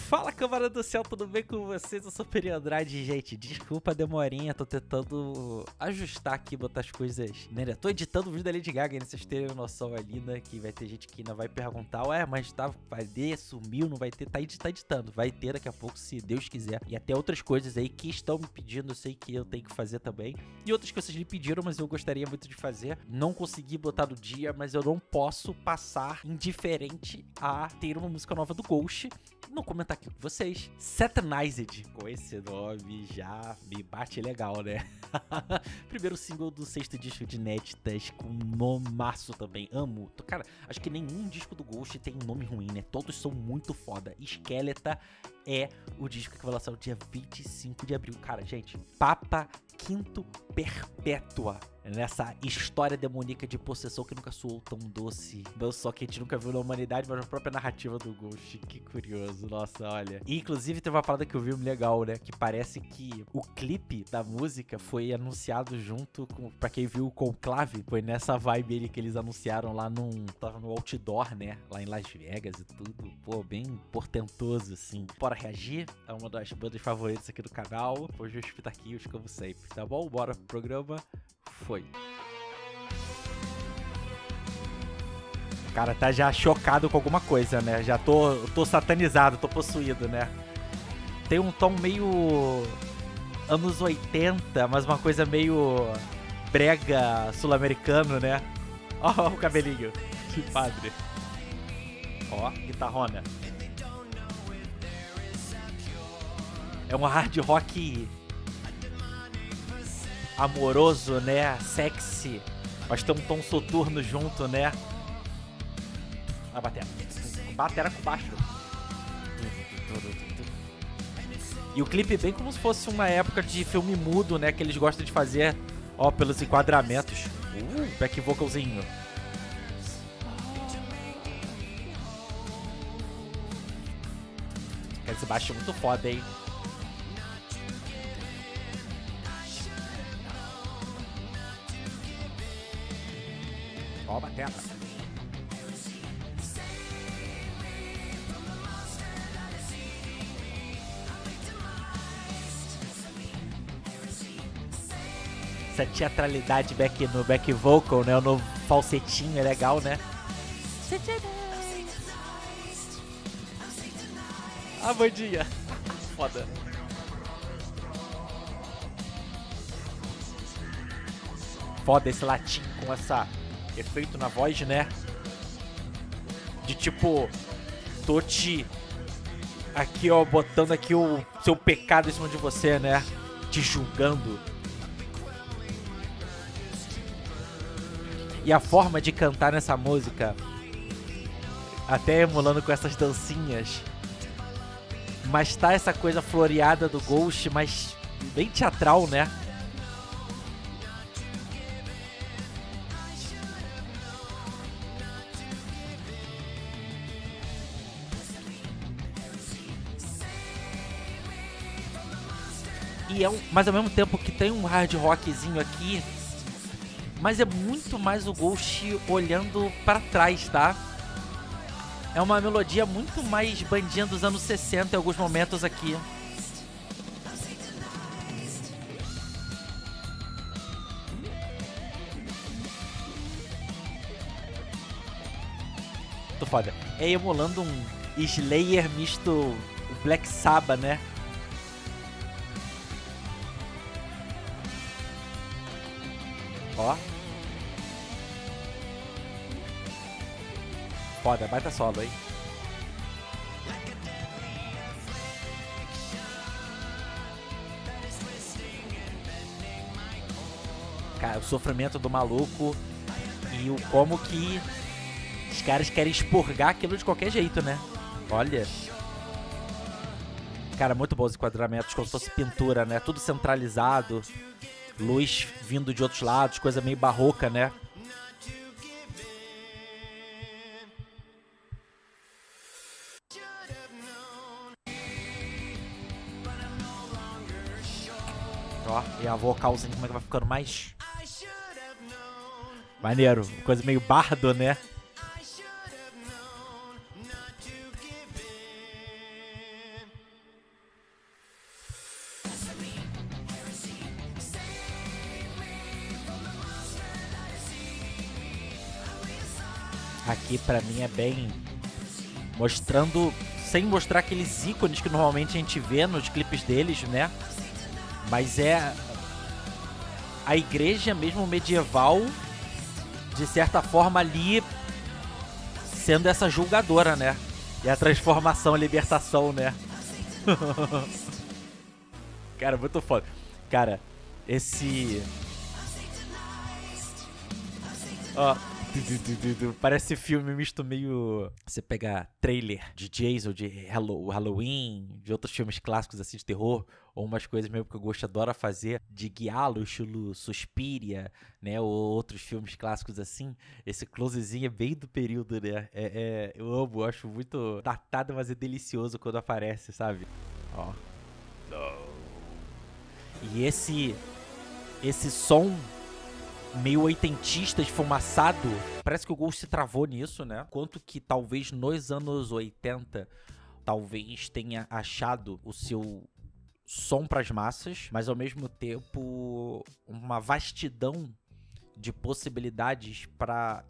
Fala, camarada do céu, tudo bem com vocês? Eu sou o Peri Andrade, gente, desculpa a demorinha, tô tentando ajustar aqui, botar as coisas, né? Tô editando o vídeo da Lady Gaga, né? Vocês terem noção ali, né? Que vai ter gente que ainda vai perguntar, ué, mas tá, vai ter, sumiu, não vai ter, tá editando, vai ter daqui a pouco, se Deus quiser. E até outras coisas aí que estão me pedindo, eu sei que eu tenho que fazer também. E outras que vocês me pediram, mas eu gostaria muito de fazer. Não consegui botar no dia, mas eu não posso passar indiferente a ter uma música nova do Ghost. Não comentar aqui com vocês. Satanized, com esse nome já me bate legal, né? Primeiro single do 6º disco de Inéditas, com nomaço também, amo. Cara, acho que nenhum disco do Ghost tem um nome ruim, né? Todos são muito foda. Esqueleta é o disco que vai lançar no dia 25 de abril. Cara, gente, Papa Quinto Perpétua. Nessa história demoníaca de possessão que nunca soou tão doce. Não só que a gente nunca viu na humanidade, mas na própria narrativa do Ghost. Que curioso, nossa, olha. E, inclusive, teve uma parada que eu vi legal, né? Que parece que o clipe da música foi anunciado junto com... Pra quem viu o Conclave, foi nessa vibe ali que eles anunciaram lá tava no outdoor, né? Lá em Las Vegas e tudo. Pô, bem portentoso, assim. Bora reagir? É uma das bandas favoritas aqui do canal. Hoje os pitaquinhos, como sempre, tá bom? Bora pro programa. Foi. O cara tá já chocado com alguma coisa, né? Já tô satanizado, tô possuído, né? Tem um tom meio anos 80, mas uma coisa meio brega sul-americano, né? Ó o cabelinho de padre. Ó, guitarrona. É um hard rock amoroso, né? Sexy. Mas tem um tom soturno junto, né? A batera. Batera com baixo. E o clipe bem como se fosse uma época de filme mudo, né? Que eles gostam de fazer, ó, pelos enquadramentos. Back vocalzinho. Esse baixo é muito foda, hein? Ó, batera. Essa teatralidade no back vocal, né? No falsetinho é legal, né? A bandinha. Foda. Foda esse latim com essa efeito na voz, né? De tipo, tô te aqui, ó, botando aqui o seu pecado em cima de você, né? Te julgando. E a forma de cantar nessa música, até emulando com essas dancinhas, mas tá essa coisa floreada do Ghost, mas bem teatral, né? E mas ao mesmo tempo que tem um hard rockzinho aqui, mas é muito mais o Ghost olhando pra trás, tá? É uma melodia muito mais bandinha dos anos 60 em alguns momentos aqui. Muito foda. É emulando um Slayer misto Black Sabbath, né? Ó. Foda, baita solo, hein? Cara, o sofrimento do maluco e o como que os caras querem expurgar aquilo de qualquer jeito, né? Olha. Cara, muito bons enquadramentos, como se fosse pintura, né? Tudo centralizado. Luz vindo de outros lados, coisa meio barroca, né? Ó, e a vocalzinha como é que vai ficando mais... Maneiro, coisa meio bardo, né? aqui pra mim é bem mostrando, sem mostrar aqueles ícones que normalmente a gente vê nos clipes deles, né? Mas é a igreja mesmo medieval, de certa forma ali sendo essa julgadora, né? E a transformação, a libertação, né? Cara, muito foda. Cara, esse... Ó, parece filme misto meio... Você pega trailer de Jason, de Halloween, de outros filmes clássicos assim de terror, ou umas coisas mesmo que o Ghost adora fazer, de guiá-lo, estilo Suspiria, né, ou outros filmes clássicos assim. Esse closezinho é bem do período, né? Eu amo, eu acho muito datado, mas é delicioso quando aparece, sabe? Ó. E esse som meio oitentista, esfumaçado, parece que o Ghost se travou nisso, né? Quanto que talvez nos anos 80 talvez tenha achado o seu som pras massas, mas ao mesmo tempo uma vastidão de possibilidades para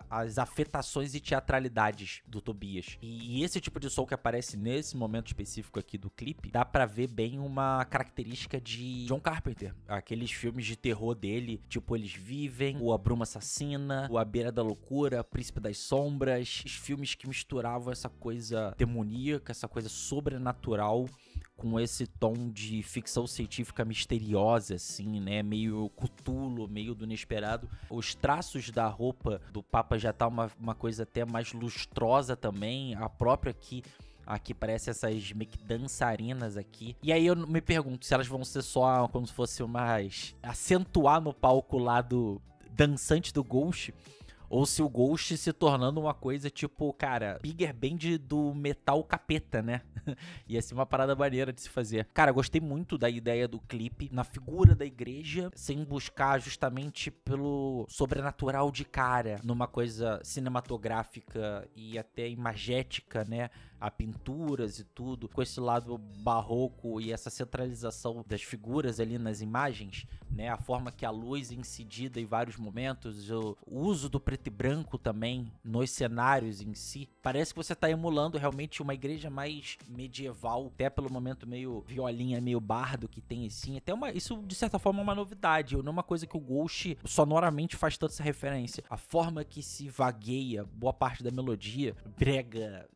as afetações e teatralidades do Tobias. E esse tipo de som que aparece nesse momento específico aqui do clipe, dá pra ver bem uma característica de John Carpenter. Aqueles filmes de terror dele, tipo Eles Vivem, o A Bruma Assassina, o A Beira da Loucura, Príncipe das Sombras, os filmes que misturavam essa coisa demoníaca, essa coisa sobrenatural, com esse tom de ficção científica misteriosa, assim, né? Meio Cthulhu, meio do inesperado. Os traços da roupa do Papa já tá uma coisa até mais lustrosa também. A própria aqui parece essas meio que dançarinas aqui. E aí eu me pergunto se elas vão ser só como se fosse mais... acentuar no palco o lado dançante do Ghost, ou se o Ghost se tornando uma coisa tipo, cara, Bigger Band do metal capeta, né? Ia ser uma parada maneira de se fazer. Cara, gostei muito da ideia do clipe, na figura da igreja, sem buscar justamente pelo sobrenatural de cara, numa coisa cinematográfica e até imagética, né? A pinturas e tudo, com esse lado barroco e essa centralização das figuras ali nas imagens, né? A forma que a luz é incidida em vários momentos, o uso do preto e branco também nos cenários em si. Parece que você tá emulando realmente uma igreja mais medieval, até pelo momento meio violinha, meio bardo que tem assim. Isso de certa forma é uma novidade, não é uma coisa que o Ghost sonoramente faz tanta essa referência. A forma que se vagueia boa parte da melodia, brega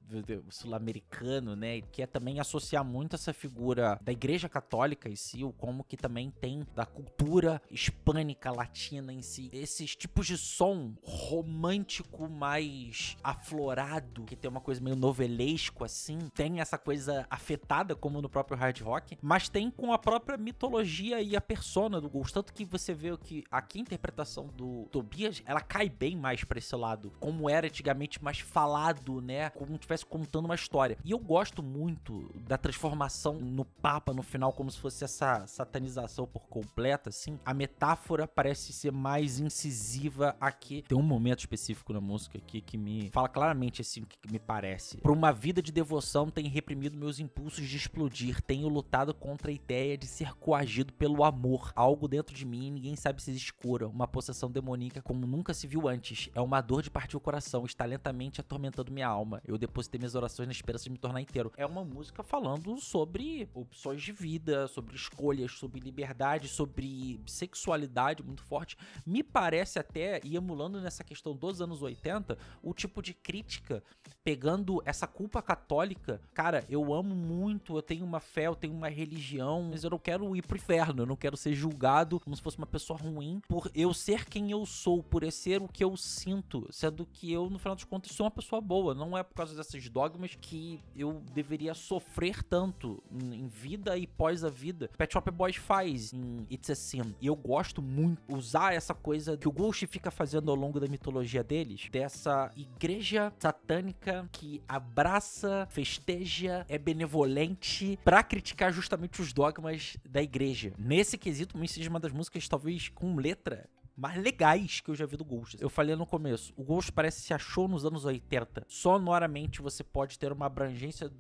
sul-americano, né, que é também associar muito essa figura da igreja católica em si, ou como que também tem da cultura hispânica, latina em si, esses tipos de som romântico mais aflorado, que tem uma coisa meio novelesco assim, tem essa coisa afetada como no próprio hard rock, mas tem com a própria mitologia e a persona do Ghost, tanto que você vê que aqui a interpretação do Tobias, ela cai bem mais pra esse lado, como era antigamente mais falado, né, como tivesse contando uma história. E eu gosto muito da transformação no Papa no final, como se fosse essa satanização por completa, assim. A metáfora parece ser mais incisiva aqui. Tem um momento específico na música aqui que me fala claramente assim o que me parece. Por uma vida de devoção tenho reprimido meus impulsos de explodir, tenho lutado contra a ideia de ser coagido pelo amor. Algo dentro de mim, ninguém sabe se existe cura, uma possessão demoníaca como nunca se viu antes. É uma dor de partir o coração, está lentamente atormentando minha alma. Eu depositei minhas orações na esperança de me tornar inteiro. É uma música falando sobre opções de vida, sobre escolhas, sobre liberdade, sobre sexualidade muito forte. Me parece até, e emulando nessa questão dos anos 80, o tipo de crítica, pegando essa culpa católica. Cara, eu amo muito, eu tenho uma fé, eu tenho uma religião, mas eu não quero ir pro inferno, eu não quero ser julgado como se fosse uma pessoa ruim por eu ser quem eu sou, por eu ser o que eu sinto, sendo que eu, no final dos contos, sou uma pessoa boa. Não é por causa desses dogmas que eu deveria sofrer tanto em vida e pós a vida. Pet Shop Boys faz em It's a Sin. E eu gosto muito usar essa coisa que o Ghost fica fazendo ao longo da mitologia deles, dessa igreja satânica que abraça, festeja, é benevolente pra criticar justamente os dogmas da igreja. Nesse quesito, Missy é uma das músicas talvez com letra mais legais que eu já vi do Ghost. Eu falei no começo, o Ghost parece que se achou nos anos 80. Sonoramente você pode ter uma abrangência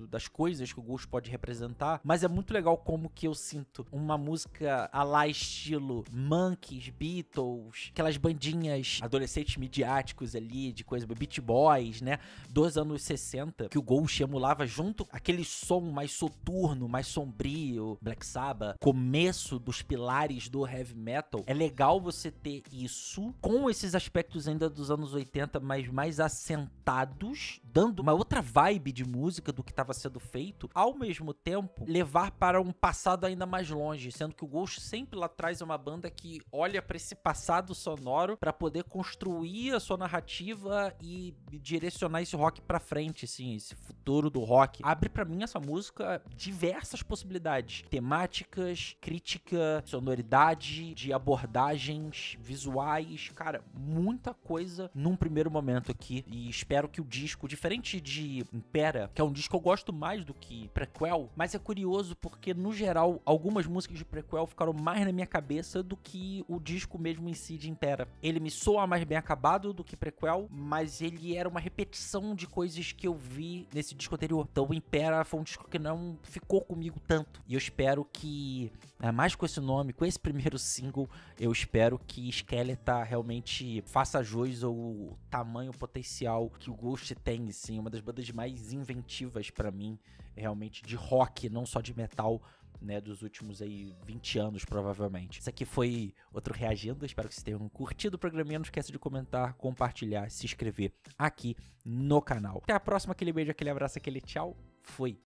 das coisas que o Ghost pode representar, mas é muito legal como que eu sinto uma música a lá estilo Monkees, Beatles, aquelas bandinhas adolescentes midiáticos ali, de coisa, Beat Boys, né, dos anos 60, que o Ghost emulava junto aquele som mais soturno, mais sombrio, Black Sabbath, começo dos pilares do heavy metal. É legal você ter isso com esses aspectos ainda dos anos 80, mas mais assentados, dando uma outra vibe de música do que estava sendo feito, ao mesmo tempo levar para um passado ainda mais longe, sendo que o Ghost sempre lá atrás é uma banda que olha para esse passado sonoro para poder construir a sua narrativa e direcionar esse rock para frente, assim, esse futuro do rock. Abre para mim essa música diversas possibilidades, temáticas, crítica, sonoridade, de abordagens visuais, cara, muita coisa num primeiro momento aqui, e espero que o disco, diferente de Impera, que é um disco que eu gosto mais do que Prequel, mas é curioso porque no geral algumas músicas de Prequel ficaram mais na minha cabeça do que o disco mesmo em si de Impera. Ele me soa mais bem acabado do que Prequel, mas ele era uma repetição de coisas que eu vi nesse disco anterior. Então o Impera foi um disco que não ficou comigo tanto, e eu espero que, mais com esse nome, com esse primeiro single, eu espero que Skeletor realmente faça jus ao tamanho potencial que o Ghost tem, sim, uma das bandas mais inventivas pra mim, realmente de rock, não só de metal, né, dos últimos aí 20 anos, provavelmente. Isso aqui foi outro Reagindo, espero que vocês tenham curtido o programinha, não esqueça de comentar, compartilhar, se inscrever aqui no canal. Até a próxima, aquele beijo, aquele abraço, aquele tchau, fui!